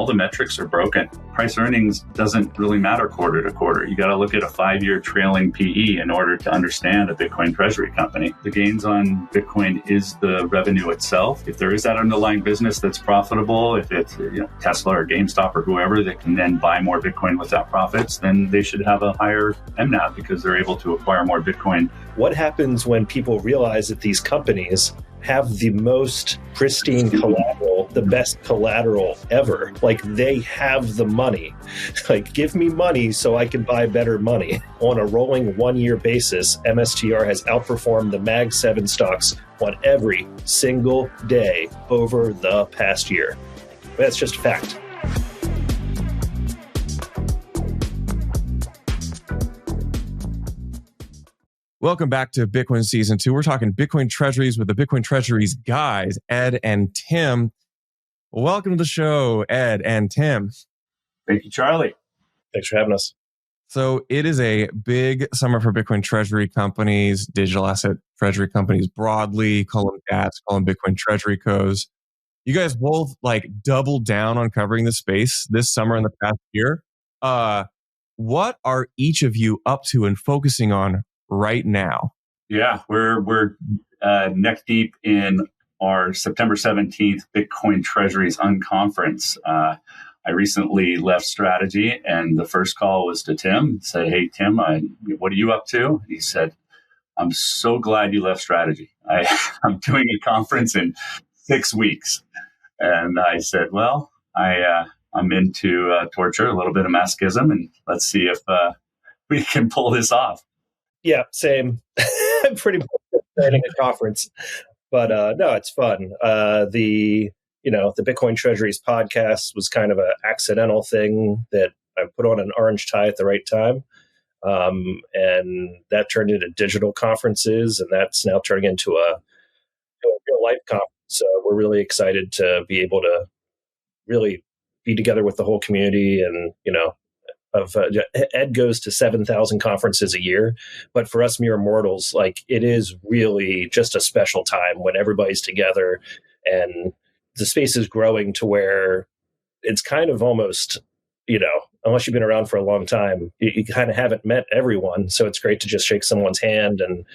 all the metrics are broken. Price earnings doesn't really matter quarter to quarter. You got to look at a 5-year trailing PE in order to understand a Bitcoin Treasury company. The gains on Bitcoin is the revenue itself. If there is that underlying business that's profitable, if it's Tesla or GameStop or whoever that can then buy more Bitcoin with that profits, then they should have a higher MNAV because they're able to acquire more Bitcoin. What happens when people realize that these companies have the most pristine collateral, the best collateral ever? Like, they have the money. Like, give me money so I can buy better money. On a rolling 1-year basis, MSTR has outperformed the Mag 7 stocks on every single day over the past year. That's just fact. Welcome back to Bitcoin Season 2. We're talking Bitcoin Treasuries with the Bitcoin Treasuries guys, Ed and Tim. Welcome to the show, Ed and Tim. Thank you, Charlie. Thanks for having us. So it is a big summer for Bitcoin Treasury companies, digital asset treasury companies broadly, call them DATs, call them Bitcoin Treasury Cos. You guys both doubled down on covering the space this summer and the past year. What are each of you up to and focusing on right now? Yeah, we're neck deep in our September 17th Bitcoin Treasuries Unconference. I recently left Strategy, and the first call was to Tim. Said, "Hey Tim, what are you up to?" He said, "I'm so glad you left Strategy. I'm doing a conference in 6 weeks." And I said, "Well, I'm into torture, a little bit of masochism, and let's see if we can pull this off." Yeah, same. I'm pretty much planning a conference, but no, it's fun. The Bitcoin Treasuries podcast was kind of an accidental thing that I put on an orange tie at the right time, and that turned into digital conferences, and that's now turning into a real life conference. So we're really excited to be able to really be together with the whole community, and Ed goes to 7,000 conferences a year, but for us mere mortals, it is really just a special time when everybody's together, and the space is growing to where it's kind of almost, unless you've been around for a long time, you kind of haven't met everyone. So it's great to just shake someone's hand and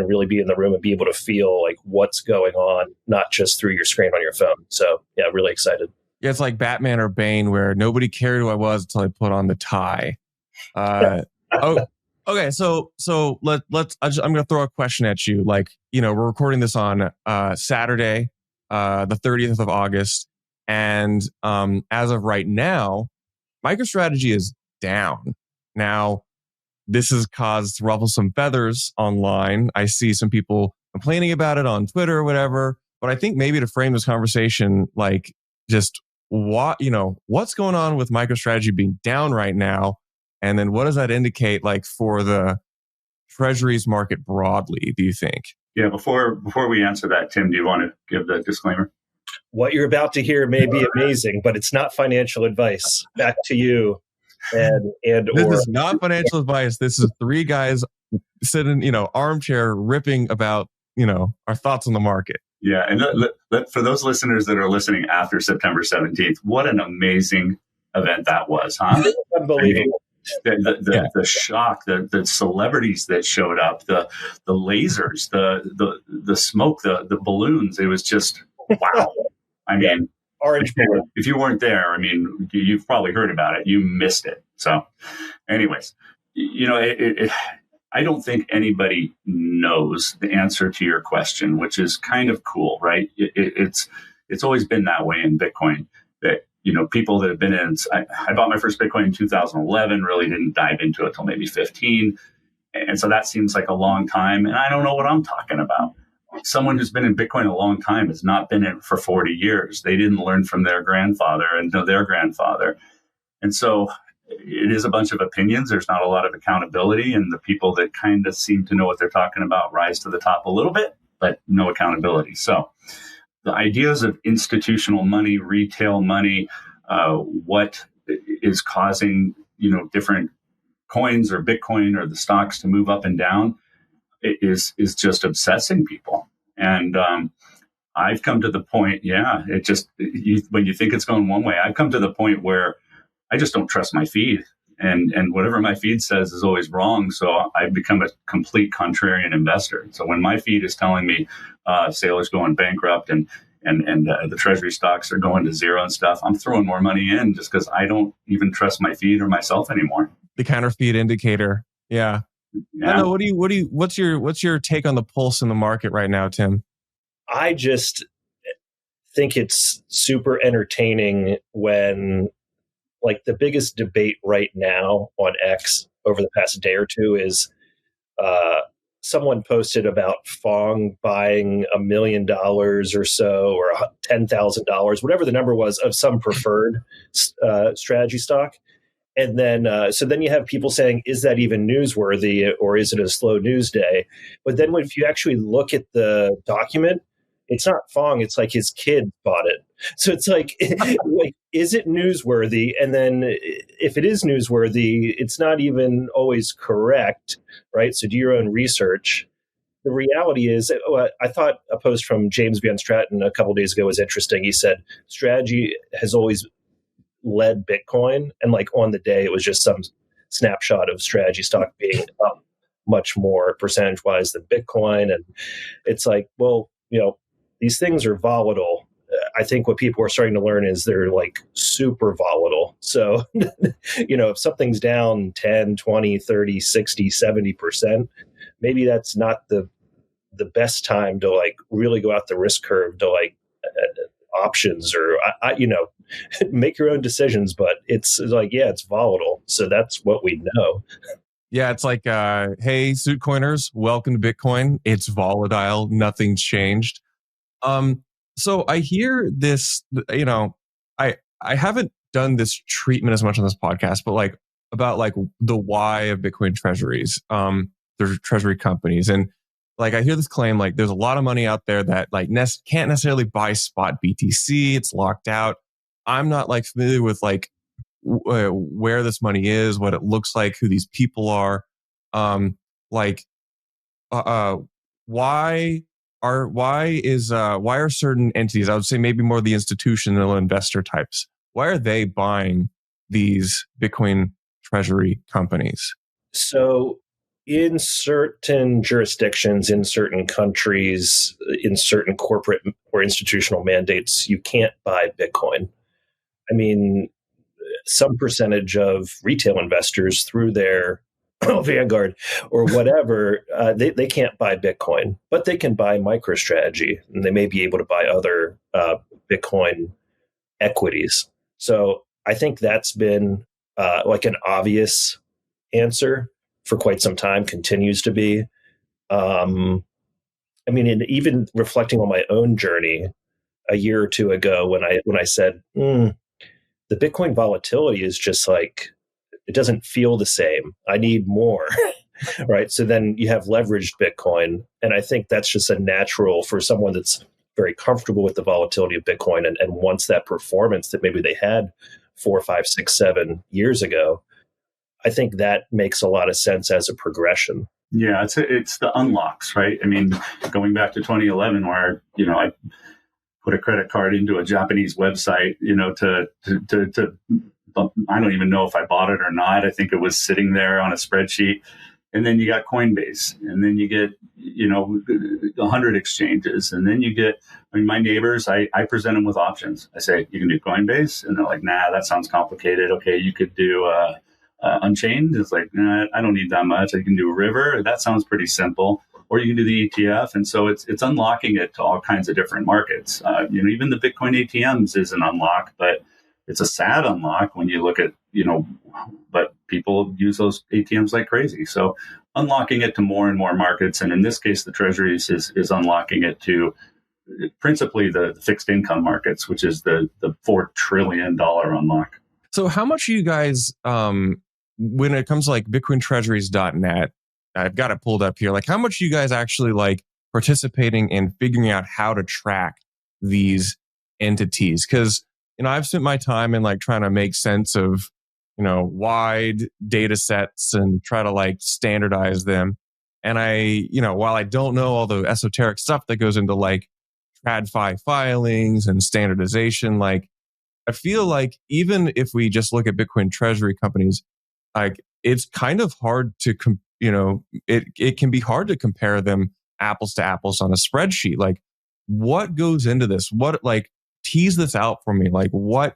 really be in the room and be able to feel what's going on, not just through your screen on your phone. So yeah, really excited. Yeah, it's like Batman or Bane, where nobody cared who I was until I put on the tie. Okay. So let's. I'm going to throw a question at you. We're recording this on Saturday, the 30th of August, and as of right now, MicroStrategy is down. Now, this has caused ruffle some feathers online. I see some people complaining about it on Twitter or whatever. But I think maybe to frame this conversation, just what's going on with MicroStrategy being down right now, and then what does that indicate for the treasuries market broadly, do you think? Yeah, before we answer that, Tim, do you want to give the disclaimer? What you're about to hear may be amazing, but it's not financial advice. Back to you. This is not financial advice. This is three guys sitting, armchair ripping about, our thoughts on the market. Yeah, and for those listeners that are listening after September 17th, what an amazing event that was, huh? Unbelievable. The shock, the celebrities that showed up, the lasers, the smoke, the balloons. It was just wow. I mean, orange balloon. If you weren't there, you've probably heard about it. You missed it. So, anyways, I don't think anybody knows the answer to your question, which is kind of cool, right? It's always been that way in Bitcoin that, people that have been in, I bought my first Bitcoin in 2011, really didn't dive into it till maybe 15. And so that seems like a long time. And I don't know what I'm talking about. Someone who's been in Bitcoin a long time has not been in it for 40 years. They didn't learn from their grandfather and know their grandfather. And so it is a bunch of opinions. There's not a lot of accountability, and the people that kind of seem to know what they're talking about rise to the top a little bit, but no accountability. So the ideas of institutional money, retail money, what is causing, different coins or Bitcoin or the stocks to move up and down, is just obsessing people. And I've come to the point, when you think it's going one way, I've come to the point where I just don't trust my feed. And whatever my feed says is always wrong. So I've become a complete contrarian investor. So when my feed is telling me Saylor's going bankrupt and the Treasury stocks are going to zero and stuff, I'm throwing more money in just because I don't even trust my feed or myself anymore. The counterfeit indicator. Yeah. I know. What's your take on the pulse in the market right now, Tim? I just think it's super entertaining when, like, the biggest debate right now on X over the past day or two is someone posted about Fong buying $1 million or so, or $10,000, whatever the number was, of some preferred strategy stock. And then, so then you have people saying, is that even newsworthy, or is it a slow news day? But then if you actually look at the document, it's not Fong, it's like his kid bought it. So it's like, is it newsworthy? And then if it is newsworthy, it's not even always correct, right? So do your own research. The reality is, I thought a post from James Van Straten a couple of days ago was interesting. He said, strategy has always led Bitcoin. And like on the day, it was just some snapshot of strategy stock being up much more percentage wise than Bitcoin. And it's like, well, these things are volatile. I think what people are starting to learn is they're like super volatile. So, if something's down 10, 20, 30, 60, 70%, maybe that's not the best time to like really go out the risk curve to like options or, make your own decisions. But it's like, it's volatile. So that's what we know. Yeah, it's like, hey, suit coiners, welcome to Bitcoin. It's volatile. Nothing's changed. So I hear this, I haven't done this treatment as much on this podcast, but like about like the why of Bitcoin treasuries, there's treasury companies. And like, I hear this claim, like there's a lot of money out there that like can't necessarily buy spot BTC. It's locked out. I'm not like familiar with like where this money is, what it looks like, who these people are. Why are certain entities, I would say maybe more the institutional investor types, why are they buying these Bitcoin treasury companies? So in certain jurisdictions, in certain countries, in certain corporate or institutional mandates, you can't buy Bitcoin. I mean, some percentage of retail investors through their Vanguard or whatever, they can't buy Bitcoin, but they can buy MicroStrategy, and they may be able to buy other Bitcoin equities. So I think that's been like an obvious answer for quite some time, continues to be. And even reflecting on my own journey a year or two ago, when I said, the Bitcoin volatility is just like, it doesn't feel the same. I need more, right? So then you have leveraged Bitcoin. And I think that's just a natural for someone that's very comfortable with the volatility of Bitcoin and wants that performance that maybe they had 4, 5, 6, 7 years ago. I think that makes a lot of sense as a progression. Yeah, it's the unlocks, right? I mean, going back to 2011, where, I put a credit card into a Japanese website, to I don't even know if I bought it or not. I think it was sitting there on a spreadsheet. And then you got Coinbase, and then you get, 100 exchanges. And then you get, my neighbors, I present them with options. I say, you can do Coinbase. And they're like, nah, that sounds complicated. Okay, you could do Unchained. It's like, nah, I don't need that much. I can do River. That sounds pretty simple. Or you can do the ETF. And so it's unlocking it to all kinds of different markets. Even the Bitcoin ATMs is an unlock, but it's a sad unlock when you look at, but people use those ATMs like crazy. So unlocking it to more and more markets. And in this case, the treasuries is unlocking it to principally the fixed income markets, which is the $4 trillion unlock. So how much are you guys, when it comes to like BitcoinTreasuries.net, I've got it pulled up here, like how much are you guys actually like participating in figuring out how to track these entities? Because I've spent my time in like trying to make sense of, wide data sets and try to like standardize them. And while I don't know all the esoteric stuff that goes into like TradFi filings and standardization. Like, I feel like even if we just look at Bitcoin treasury companies, like it's kind of hard to, it can be hard to compare them apples to apples on a spreadsheet. Like, what goes into this? What, like, tease this out for me? Like, what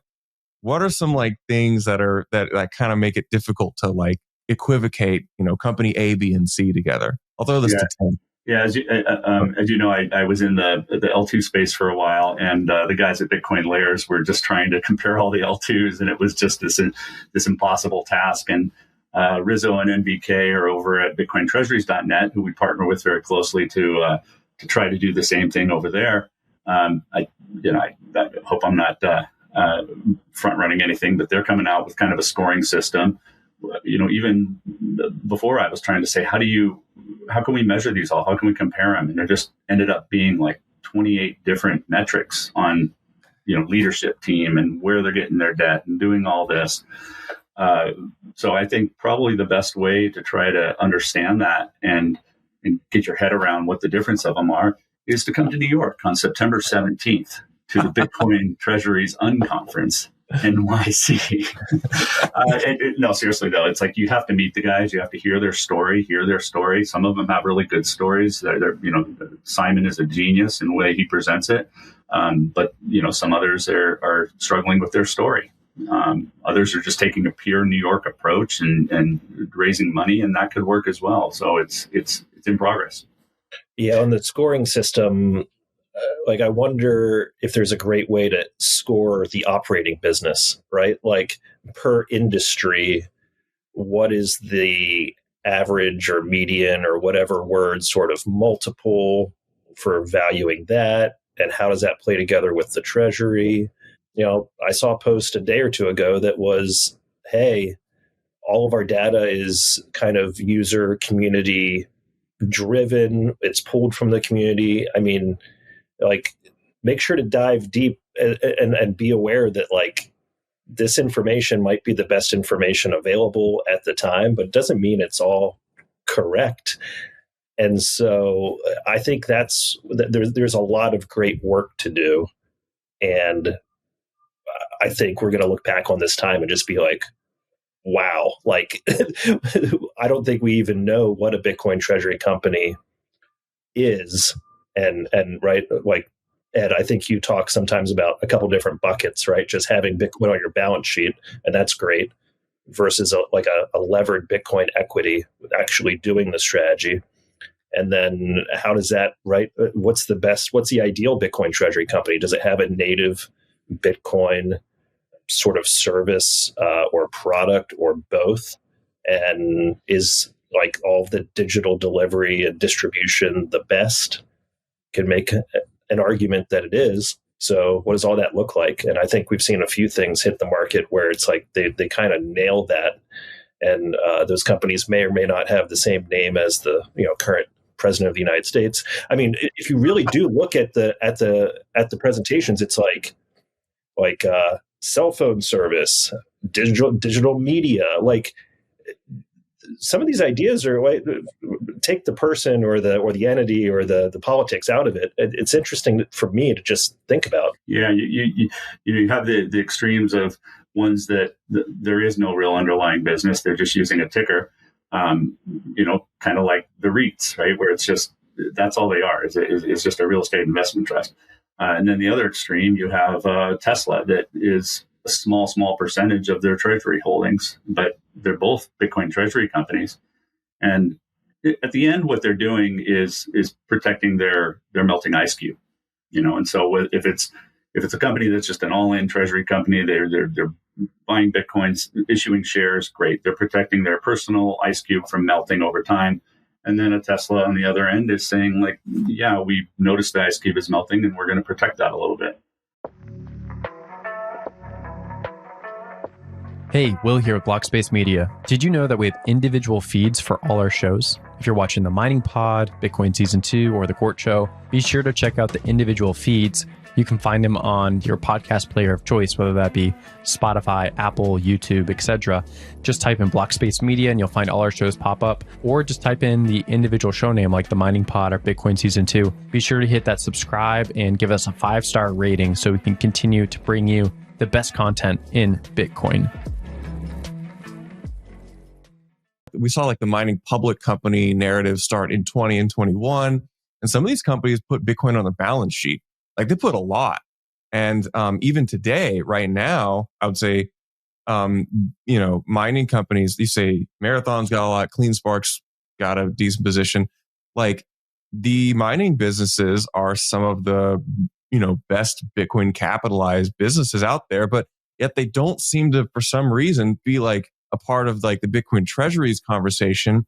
are some like things that kind of make it difficult to like equivocate, company A, B, and C together? I'll throw this to Tim. Yeah, as you know, I was in the L2 space for a while, and the guys at Bitcoin Layers were just trying to compare all the L2s, and it was just this impossible task. And Rizzo and NVK are over at Bitcoin Treasuries.net, who we partner with very closely to try to do the same thing over there. I hope I'm not front running anything, but they're coming out with kind of a scoring system. Even before I was trying to say, how can we measure these all? How can we compare them? And there just ended up being like 28 different metrics on, leadership team and where they're getting their debt and doing all this. So I think probably the best way to try to understand that and get your head around what the difference of them are is to come to New York on September 17th to the Bitcoin Treasuries Unconference. NYC. No, seriously though, it's like you have to meet the guys. You have to hear their story. Some of them have really good stories. They're Simon is a genius in the way he presents it, but some others are struggling with their story. Others are just taking a pure New York approach and raising money, and that could work as well. So it's in progress. Yeah, on the scoring system. I wonder if there's a great way to score the operating business, right? Like per industry, what is the average or median or whatever word sort of multiple for valuing that? And how does that play together with the treasury? I saw a post a day or two ago that was, hey, all of our data is kind of user community driven. It's pulled from the community. I mean, make sure to dive deep and be aware that this information might be the best information available at the time, but it doesn't mean it's all correct. And so I think there's a lot of great work to do. And I think we're going to look back on this time and just be like, wow, I don't think we even know what a Bitcoin treasury company is. And right, Ed, I think you talk sometimes about a couple different buckets, right? Just having Bitcoin on your balance sheet, and that's great, versus a levered Bitcoin equity, actually doing the strategy. And then how does that, right? What's the ideal Bitcoin treasury company? Does it have a native Bitcoin sort of service or product or both? And is all the digital delivery and distribution the best? Can make an argument that it is. So what does all that look like? And I think we've seen a few things hit the market where it's like they kind of nailed that. And those companies may or may not have the same name as the current president of the United States. I mean, if you really do look at the presentations, it's like cell phone service, digital media, some of these ideas are take the person or the entity or the politics out of it. It's interesting for me to just think about. Yeah, you have the extremes of ones that there is no real underlying business. They're just using a ticker, kind of like the REITs, right? Where it's just, that's all they are. It's just a real estate investment trust. And then the other extreme, you have Tesla that is a small percentage of their treasury holdings, but they're both Bitcoin treasury companies. And at the end, what they're doing is protecting their melting ice cube, And so if it's a company that's just an all-in treasury company, they're buying Bitcoins, issuing shares, great. They're protecting their personal ice cube from melting over time. And then a Tesla on the other end is saying yeah, we noticed the ice cube is melting and we're going to protect that a little bit. Hey, Will here with Blockspace Media. Did you know that we have individual feeds for all our shows? If you're watching the Mining Pod, Bitcoin Season 2, or the Court Show, be sure to check out the individual feeds You can find him on your podcast player of choice, whether that be Spotify, Apple, YouTube, etc. Just type in Block Space Media and you'll find all our shows pop up, or just type in the individual show name like The Mining Pod or Bitcoin Season 2. Be sure to hit that subscribe and give us a 5-star rating so we can continue to bring you the best content in Bitcoin. We saw like the mining public company narrative start in 20 and 21. And some of these companies put Bitcoin on their balance sheet. Like they put a lot. And even today, right now, I would say, mining companies, you say Marathon's got a lot, CleanSpark's got a decent position. Like the mining businesses are some of the, best Bitcoin capitalized businesses out there, but yet they don't seem to, for some reason, be like a part of like the Bitcoin Treasuries conversation.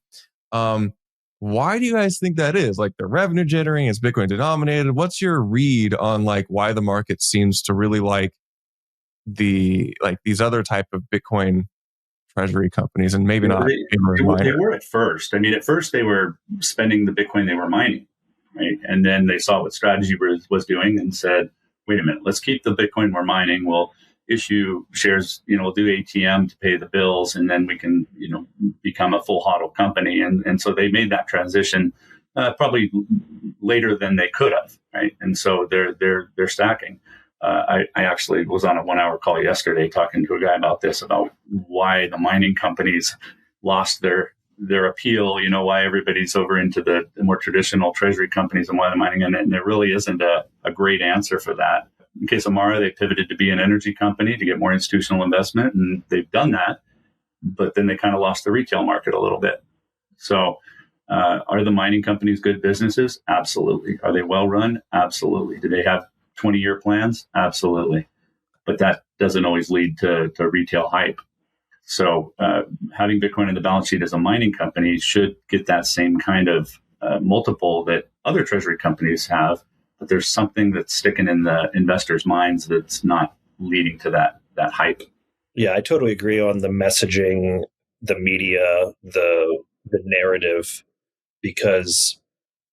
Why do you guys think that is? Like the revenue generating is Bitcoin denominated. What's your read on like why the market seems to really like these other type of Bitcoin treasury companies and maybe not? They were at first. I mean, at first they were spending the Bitcoin they were mining, right? And then they saw what Strategy was doing and said, wait a minute, let's keep the Bitcoin we're mining. We'll issue shares, we'll do ATM to pay the bills, and then we can, become a full HODL company. And so they made that transition probably later than they could have, right? And so they're stacking. I actually was on a 1-hour call yesterday talking to a guy about this, about why the mining companies lost their appeal, why everybody's over into the more traditional treasury companies and why the mining, and there really isn't a great answer for that. In case of Mara, they pivoted to be an energy company to get more institutional investment, and they've done that, but then they kind of lost the retail market a little bit. So are the mining companies good businesses? Absolutely. Are they well run? Absolutely. Do they have 20-year plans? Absolutely. But that doesn't always lead to retail hype. So having Bitcoin in the balance sheet as a mining company should get that same kind of multiple that other treasury companies have, but there's something that's sticking in the investors' minds that's not leading to that hype. Yeah, I totally agree on the messaging, the media, the narrative, because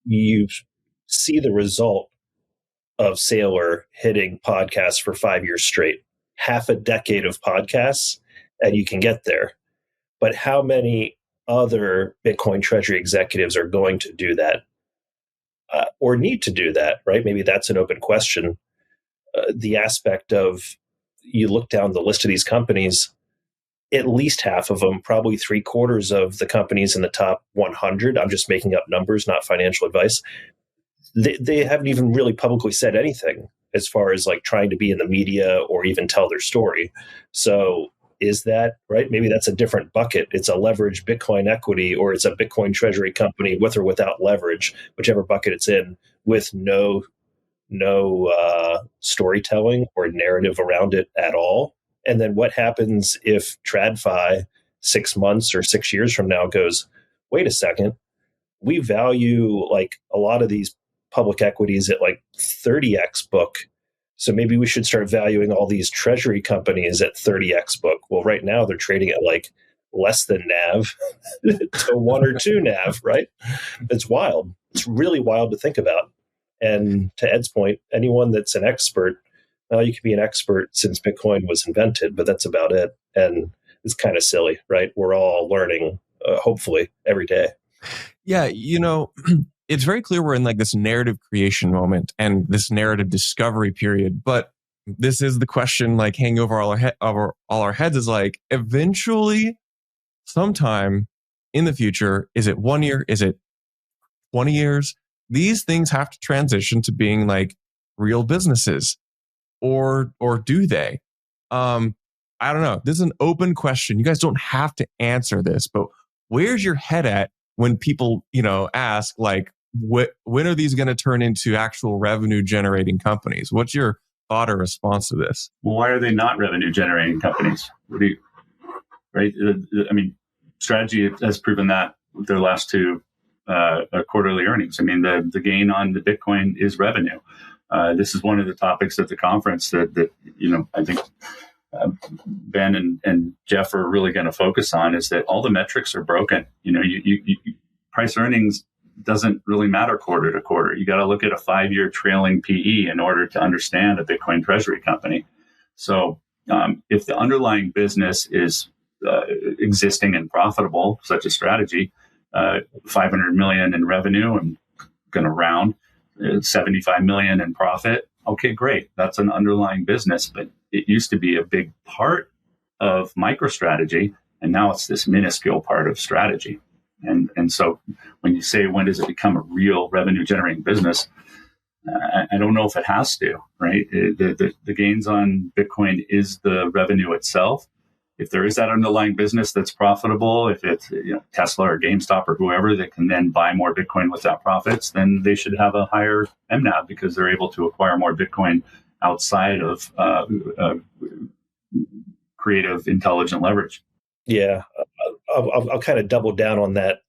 you see the result of Saylor hitting podcasts for 5 years straight, half a decade of podcasts, and you can get there. But how many other Bitcoin treasury executives are going to do that or need to do that, right? Maybe that's an open question. The aspect of, you look down the list of these companies, at least half of them, probably 3/4 of the companies in the top 100, I'm just making up numbers, not financial advice, they haven't even really publicly said anything as far as like trying to be in the media or even tell their story. So is that right? Maybe that's a different bucket. It's a leveraged Bitcoin equity, or it's a Bitcoin treasury company with or without leverage, whichever bucket it's in, with no storytelling or narrative around it at all. And then what happens if TradFi 6 months or 6 years from now goes, wait a second, we value like a lot of these public equities at like 30x book. So maybe we should start valuing all these treasury companies at 30x book. Well, right now they're trading at like less than NAV to 1 or 2 NAV, right? It's wild. It's really wild to think about. And to Ed's point, anyone that's an expert, you can be an expert since Bitcoin was invented, but that's about it. And it's kind of silly, right? We're all learning, hopefully, every day. Yeah, it's very clear we're in like this narrative creation moment and this narrative discovery period. But this is the question like hanging over all our heads is like, eventually, sometime in the future, is it 1 year? Is it 20 years? These things have to transition to being like real businesses, or do they? I don't know. This is an open question. You guys don't have to answer this, but where's your head at when people, ask like, when are these going to turn into actual revenue generating companies? What's your thought or response to this? Well, why are they not revenue generating companies? Right? I mean, Strategy has proven that with their last 2 quarterly earnings. I mean, the gain on the Bitcoin is revenue. This is one of the topics at the conference that I think Ben and Jeff are really going to focus on, is that all the metrics are broken. You price earnings doesn't really matter quarter to quarter. You got to look at a 5-year trailing PE in order to understand a Bitcoin treasury company. So if the underlying business is existing and profitable, such a strategy, 500 million in revenue, I'm going to round 75 million in profit. Okay, great. That's an underlying business, but it used to be a big part of MicroStrategy, and now it's this minuscule part of strategy. And so when you say, when does it become a real revenue generating business? I don't know if it has to, right? The gains on Bitcoin is the revenue itself. If there is that underlying business that's profitable, if it's Tesla or GameStop or whoever that can then buy more Bitcoin without profits, then they should have a higher MNAV because they're able to acquire more Bitcoin outside of creative, intelligent leverage. Yeah, I'll kind of double down on that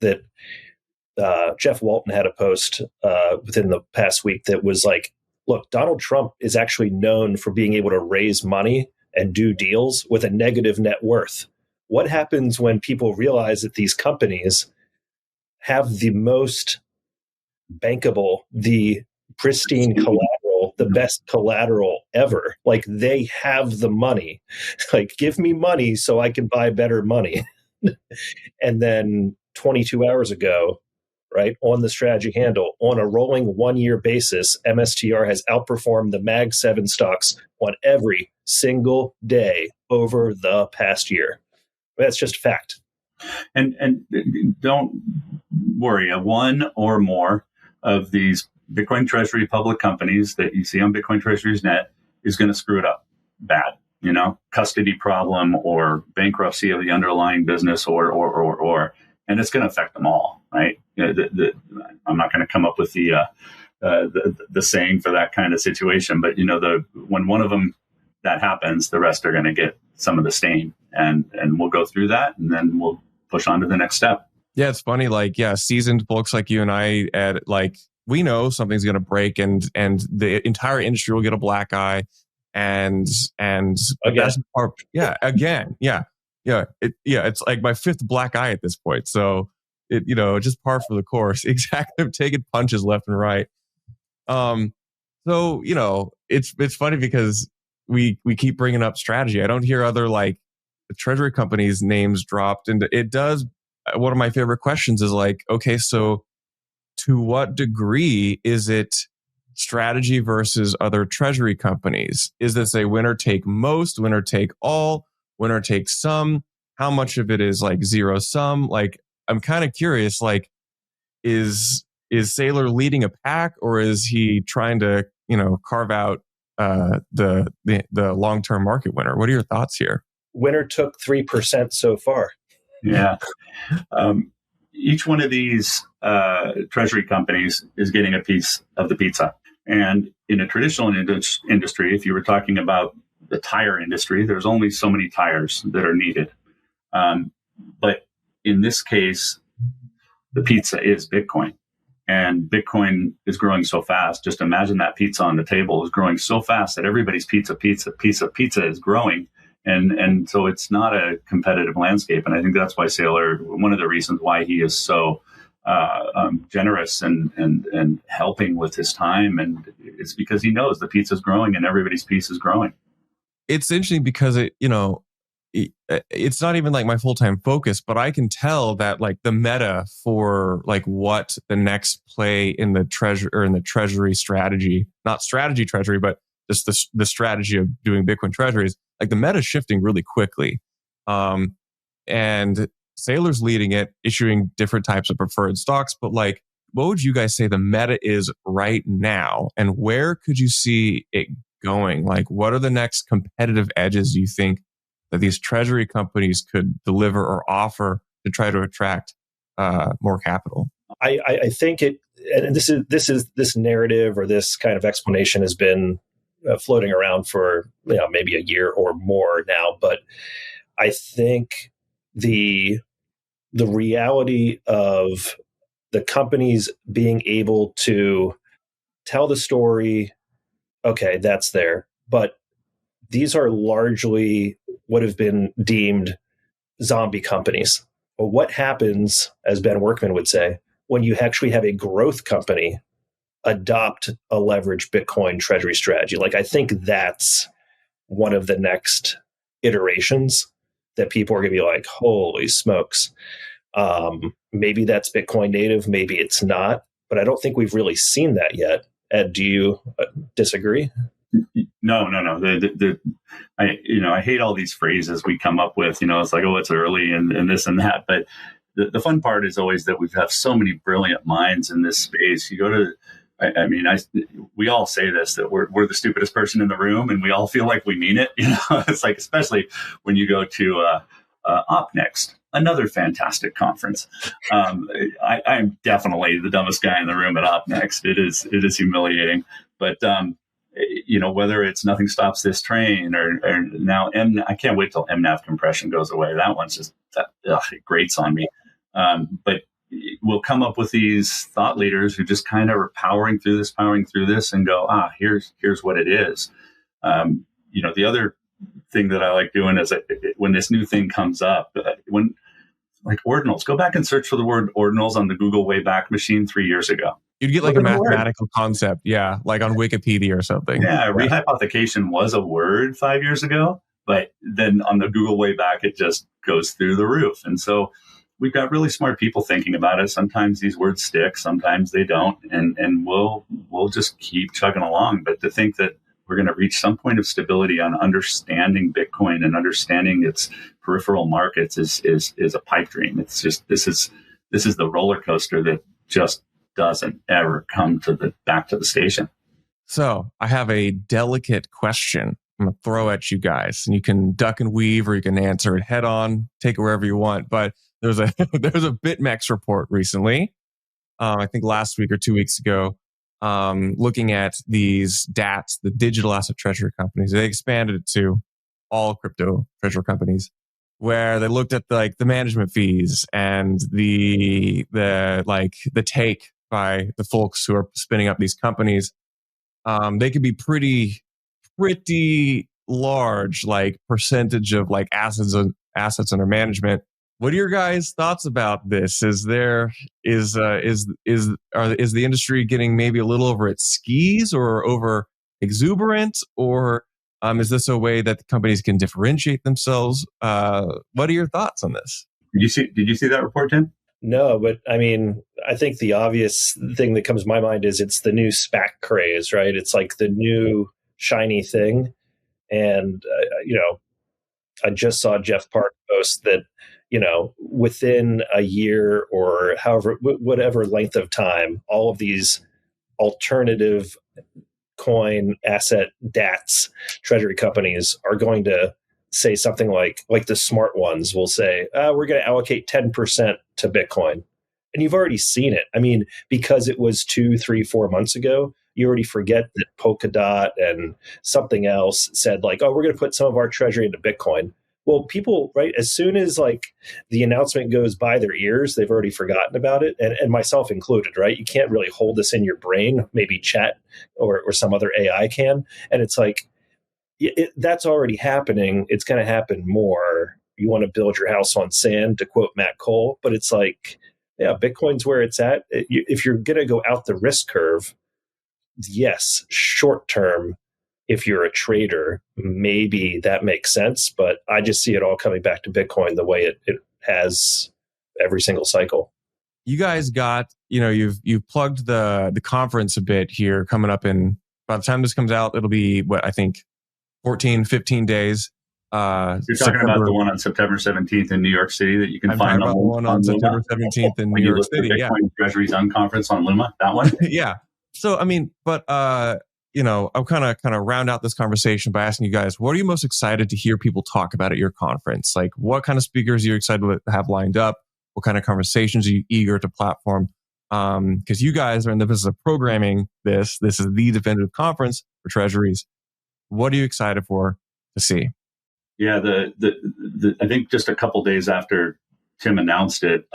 Jeff Walton had a post within the past week that was like, look, Donald Trump is actually known for being able to raise money and do deals with a negative net worth. What happens when people realize that these companies have the most bankable, the pristine collateral, the best collateral ever? Like, they have the money. Like, give me money so I can buy better money. And then 22 hours ago, right, on the strategy handle, on a rolling 1-year basis, MSTR has outperformed the Mag 7 stocks on every single day over the past year. That's just fact. And don't worry, one or more of these Bitcoin Treasury public companies that you see on Bitcoin Treasuries Net is going to screw it up bad. Custody problem or bankruptcy of the underlying business or, and it's going to affect them all, right? I'm not going to come up with the saying for that kind of situation, but when one of them that happens, the rest are going to get some of the stain, and we'll go through that, and then we'll push on to the next step. Yeah, it's funny. Seasoned folks like you and I, we know something's going to break, and the entire industry will get a black eye. And that's part, it's like my 5th black eye at this point. So it, just par for the course. Exactly. I'm taking punches left and right. So, it's funny because we keep bringing up strategy. I don't hear other the treasury companies' names dropped. And it does. One of my favorite questions is okay, so to what degree is it strategy versus other treasury companies? Is this a winner take most, winner take all, winner take some? How much of it is zero sum? I'm kind of curious, is Saylor leading a pack, or is he trying to, carve out the long-term market winner? What are your thoughts here? Winner took 3% so far. Yeah. Each one of these treasury companies is getting a piece of the pizza. And in a traditional industry, if you were talking about the tire industry, there's only so many tires that are needed. But in this case, the pizza is Bitcoin. And Bitcoin is growing so fast. Just imagine that pizza on the table is growing so fast that everybody's pizza is growing. And so it's not a competitive landscape. And I think that's why Saylor, one of the reasons why he is so generous and helping with his time, and it's because he knows the pizza is growing and everybody's piece is growing. It's interesting because it's not even my full-time focus, but I can tell that the meta for what the next play in the treasury strategy, not strategy treasury, but just the strategy of doing Bitcoin treasuries, the meta is shifting really quickly. And Saylor's leading it, issuing different types of preferred stocks. But what would you guys say the meta is right now? And where could you see it going? What are the next competitive edges you think that these treasury companies could deliver or offer to try to attract more capital? I think and this narrative or this kind of explanation has been floating around for maybe a year or more now, but I think the reality of the companies being able to tell the story, okay, that's there, but these are largely what have been deemed zombie companies. But what happens, as Ben Workman would say, when you actually have a growth company adopt a leveraged Bitcoin Treasury strategy. Like, I think that's one of the next iterations that people are going to be like, holy smokes. Maybe that's Bitcoin native, maybe it's not, but I don't think we've really seen that yet. Ed, do you disagree? No. I hate all these phrases we come up with. It's like, oh, it's early and this and that. But the fun part is always that we have so many brilliant minds in this space. You go to, we all say this, that we're the stupidest person in the room, and we all feel like we mean it. It's like, especially when you go to OpNext, another fantastic conference. I'm definitely the dumbest guy in the room at OpNext. It is humiliating, but whether it's Nothing Stops This Train or now I can't wait till MNAV compression goes away. That one's just it grates on me. But we'll come up with these thought leaders who just kind of are powering through this and go, here's what it is. The other thing that I like doing is when this new thing comes up, when like ordinals, go back and search for the word ordinals on the Google Wayback Machine 3 years ago. You'd get like a mathematical concept, yeah, like on Wikipedia or something. Yeah, rehypothecation was a word 5 years ago, but then on the Google Wayback, it just goes through the roof. And so we've got really smart people thinking about it. Sometimes these words stick, sometimes they don't, and we'll just keep chugging along. But to think that we're going to reach some point of stability on understanding Bitcoin and understanding its peripheral markets is a pipe dream. It's just this is the roller coaster that just doesn't ever come back to the station. So I have a delicate question I'm going to throw at you guys, and you can duck and weave, or you can answer it head on, take it wherever you want. But there's a Bitmex report recently, I think last week or 2 weeks ago, looking at these DATs, the digital asset treasury companies. They expanded it to all crypto treasury companies, where they looked at the management fees and the take by the folks who are spinning up these companies. They could be pretty large, like percentage of like assets under management. What are your guys' thoughts about this? Is the industry getting maybe a little over its skis or over exuberant, or is this a way that the companies can differentiate themselves? What are your thoughts on this? Did you see that report, Tim? No, but I mean, I think the obvious thing that comes to my mind is it's the new SPAC craze, right? It's like the new shiny thing. And, I just saw Jeff Park post that, within a year or whatever length of time, all of these alternative coin asset DATs, treasury companies, are going to say something like the smart ones will say, we're going to allocate 10% to Bitcoin. And you've already seen it. I mean, because it was 2, 3, 4 months ago, you already forget that Polkadot and something else said we're going to put some of our treasury into Bitcoin. Well, people, right, as soon as the announcement goes by their ears, they've already forgotten about it, and myself included, right? You can't really hold this in your brain, maybe chat or some other AI can. And it's that's already happening. It's going to happen more. You want to build your house on sand, to quote Matt Cole, but it's Bitcoin's where it's at. If you're going to go out the risk curve, yes, short term, if you're a trader, maybe that makes sense. But I just see it all coming back to Bitcoin the way it has every single cycle. You guys got, you've plugged the conference a bit here coming up in, by the time this comes out, it'll be what I think 14, 15 days. You're talking about the one on September 17th in New York City that you can find on the one on September 17th in New York City. Yeah. Bitcoin Treasuries Unconference on Luma, that one. Yeah. So, I mean, but, I'll kind of round out this conversation by asking you guys, what are you most excited to hear people talk about at your conference? Like, what kind of speakers are you excited to have lined up? What kind of conversations are you eager to platform? Because you guys are in the business of programming this. This is the definitive conference for treasuries. What are you excited to see? Yeah, I think just a couple days after Tim announced it,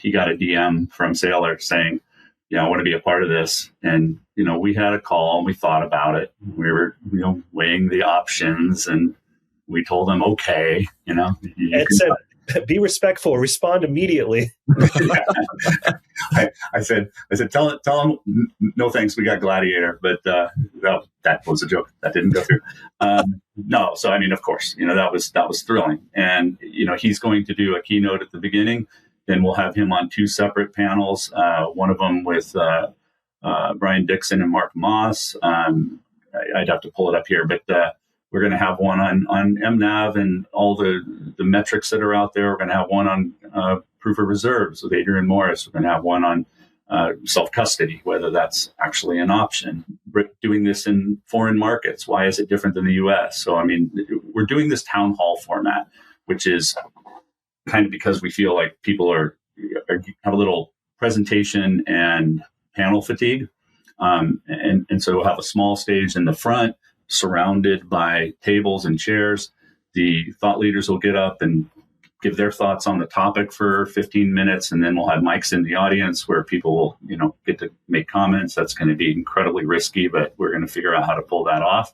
he got a DM from Saylor saying, I want to be a part of this. And, we had a call and we thought about it. We were, weighing the options, and we told him, okay, Ed Be respectful. Respond immediately. I said, tell him no thanks. We got Gladiator, but that was a joke. That didn't go through. No, so I mean, of course, that was thrilling, and he's going to do a keynote at the beginning. Then we'll have him on 2 separate panels. One of them with Brian Dixon and Mark Moss. I'd have to pull it up here, but we're going to have one on MNAV and all the metrics that are out there. We're going to have one on proof of reserves with Adrian Morris. We're going to have one on self-custody, whether that's actually an option. We're doing this in foreign markets. Why is it different than the U.S.? So, I mean, we're doing this town hall format, which is kind of because we feel like people have a little presentation and panel fatigue. And so we'll have a small stage in the front surrounded by tables and chairs. The thought leaders will get up and give their thoughts on the topic for 15 minutes. And then we'll have mics in the audience where people will, get to make comments. That's going to be incredibly risky, but we're going to figure out how to pull that off.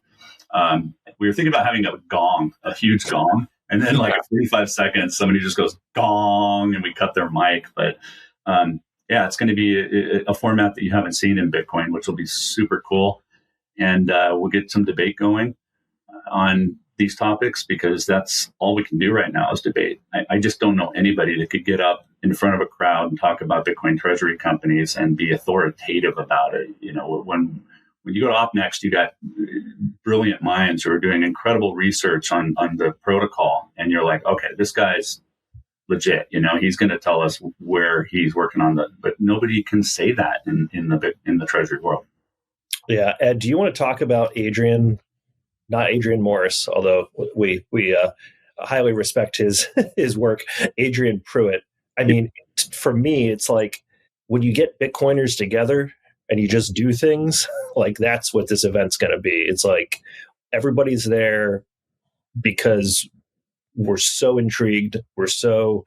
We were thinking about having a huge gong. And then like 45 seconds, somebody just goes gong and we cut their mic. But it's going to be a format that you haven't seen in Bitcoin, which will be super cool. And we'll get some debate going on these topics because that's all we can do right now is debate. I just don't know anybody that could get up in front of a crowd and talk about Bitcoin treasury companies and be authoritative about it. When you go to OpNext, you got brilliant minds who are doing incredible research on the protocol. And you're like, okay, this guy's legit. He's going to tell us where he's working on but nobody can say that in the treasury world. Yeah. Ed, do you want to talk about not Adrian Morris, although we highly respect his work, Adrian Pruitt. I mean, for me, it's like when you get Bitcoiners together and you just do things, like that's what this event's going to be. It's like everybody's there because we're so intrigued. We're so,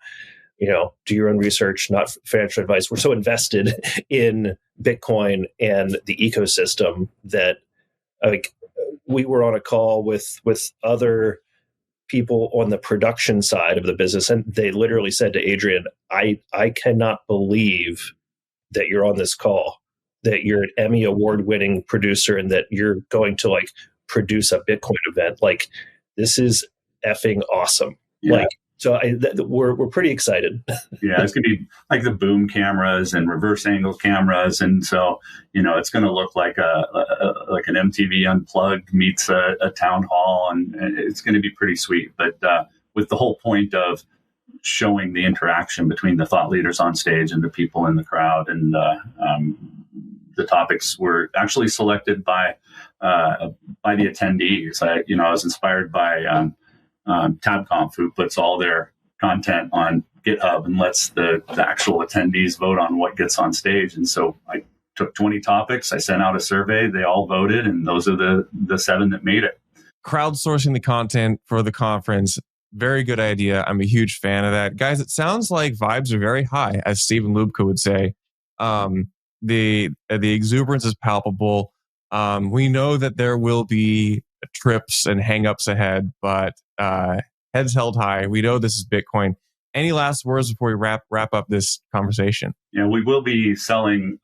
do your own research, not financial advice. We're so invested in Bitcoin and the ecosystem that we were on a call with other people on the production side of the business. And they literally said to Adrian, I cannot believe that you're on this call, that you're an Emmy award-winning producer and that you're going to produce a Bitcoin event. This is effing awesome. Yeah. We're pretty excited. Yeah, it's going to be like the boom cameras and reverse angle cameras. And so, it's going to look like like an MTV Unplugged meets a town hall. And it's going to be pretty sweet. But with the whole point of showing the interaction between the thought leaders on stage and the people in the crowd. And the topics were actually selected by the attendees. I was inspired by TabConf, who puts all their content on GitHub and lets the actual attendees vote on what gets on stage. And so I took 20 topics. I sent out a survey. They all voted, and those are the 7 that made it. Crowdsourcing the content for the conference, very good idea. I'm a huge fan of that. Guys, it sounds like vibes are very high, as Stephen Lubka would say. The exuberance is palpable. We know that there will be trips and hangups ahead, but heads held high. We know this is Bitcoin. Any last words before we wrap up this conversation? Yeah, we will be selling.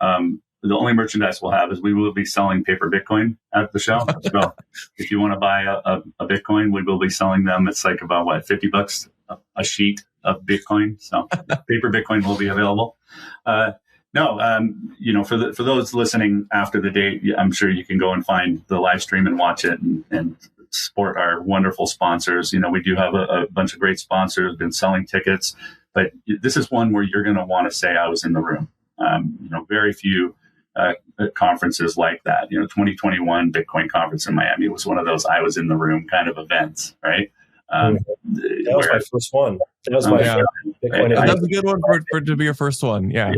The only merchandise we'll have is we will be selling paper Bitcoin at the show. So if you want to buy a Bitcoin, we will be selling them. It's like about $50 a sheet of Bitcoin. So paper Bitcoin will be available. For those listening after the date, I'm sure you can go and find the live stream and watch it and support our wonderful sponsors. We do have a bunch of great sponsors, been selling tickets, but this is one where you're going to want to say I was in the room. Very few conferences like that. 2021 Bitcoin conference in Miami was one of those I was in the room kind of events, right? That was my first one. That was my Bitcoin event. That's a good one for to be your first one. Yeah.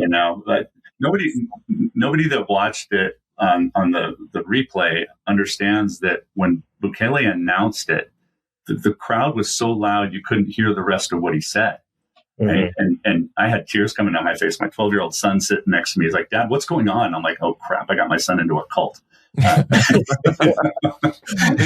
But nobody that watched it on the replay understands that when Bukele announced it, the crowd was so loud you couldn't hear the rest of what he said. Right? Mm-hmm. And I had tears coming down my face. My 12-year-old son sitting next to me is like, "Dad, what's going on?" I'm like, "Oh crap, I got my son into a cult." You're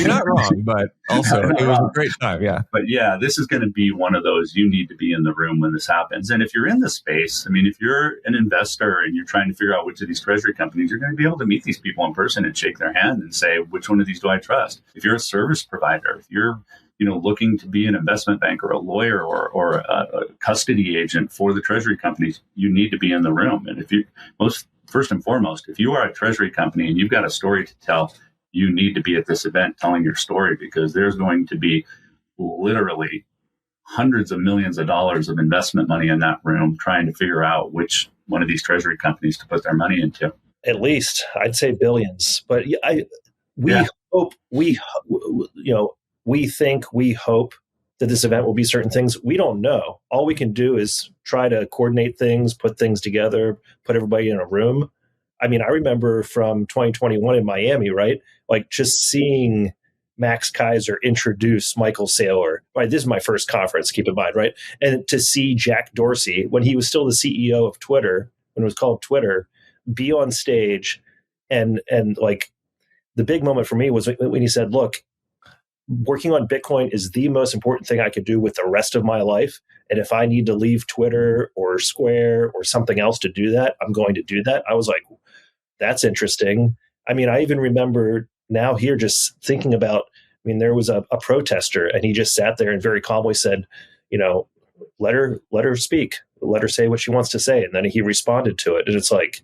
not wrong, but also it was a great time. Yeah. But yeah, this is going to be one of those, you need to be in the room when this happens. And if you're in the space, I mean, if you're an investor and you're trying to figure out which of these treasury companies, you're going to be able to meet these people in person and shake their hand and say, which one of these do I trust? If you're a service provider, if you're looking to be an investment banker, a lawyer, or a custody agent for the treasury companies, you need to be in the room. And first and foremost, if you are a treasury company and you've got a story to tell, you need to be at this event telling your story, because there's going to be literally hundreds of millions of dollars of investment money in that room trying to figure out which one of these treasury companies to put their money into. At least, I'd say billions. But we hope that this event will be certain things. We don't know. All we can do is try to coordinate things, put things together, put everybody in a room. I mean, I remember from 2021 in Miami, right? Like just seeing Max Kaiser introduce Michael Saylor. Right, this is my first conference, keep in mind, right? And to see Jack Dorsey, when he was still the CEO of Twitter, when it was called Twitter, be on stage. And like the big moment for me was when he said, look, working on Bitcoin is the most important thing I could do with the rest of my life. And if I need to leave Twitter or Square or something else to do that, I'm going to do that. I was like, that's interesting. I mean, I even remember now here just thinking about, I mean, there was a protester and he just sat there and very calmly said, let her speak, let her say what she wants to say. And then he responded to it. And it's like,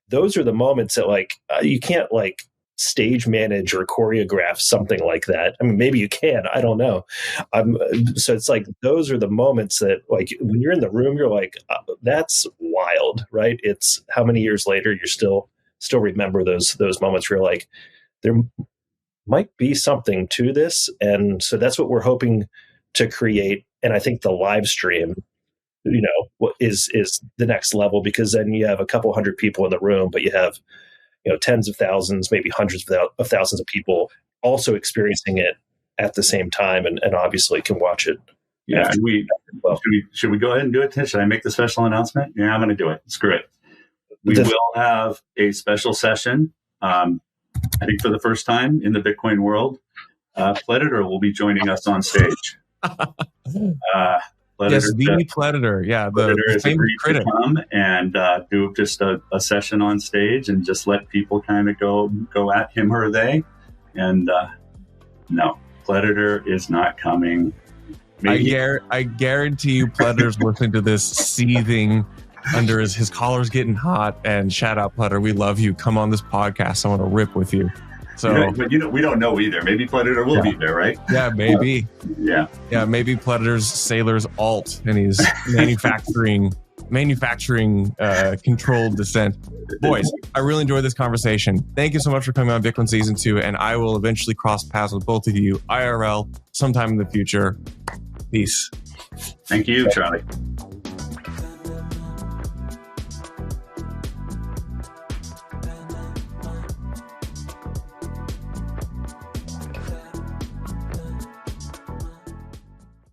those are the moments that like, you can't like stage manage or choreograph something like that. I mean, maybe you can, I don't know. So it's like, those are the moments that like, when you're in the room, you're like, that's wild, right? It's how many years later, you're still remember those moments where you're like, there might be something to this. And so that's what we're hoping to create. And I think the live stream, is the next level, because then you have a couple hundred people in the room, but you have tens of thousands, maybe hundreds of thousands of people also experiencing it at the same time, and obviously can watch it. Yeah, should we go ahead and do it? Should I make the special announcement? Yeah, I'm going to do it. Screw it. We will have a special session. I think for the first time in the Bitcoin world, Predator will be joining us on stage. The Predator. Yeah, Predator the famous critic. To come and do just a session on stage and just let people kind of go at him or they. And no, Predator is not coming. I guarantee you, Predator's listening to this, seething under his collar's getting hot. And shout out, Predator, we love you. Come on this podcast. I want to rip with you. So, but we don't know either. Maybe Predator will be there, right? Yeah, maybe. Yeah, maybe Predator's Saylor's alt, and he's manufacturing controlled descent. Boys, I really enjoyed this conversation. Thank you so much for coming on Bitcoin Season 2, and I will eventually cross paths with both of you IRL sometime in the future. Peace. Thank you, Charlie.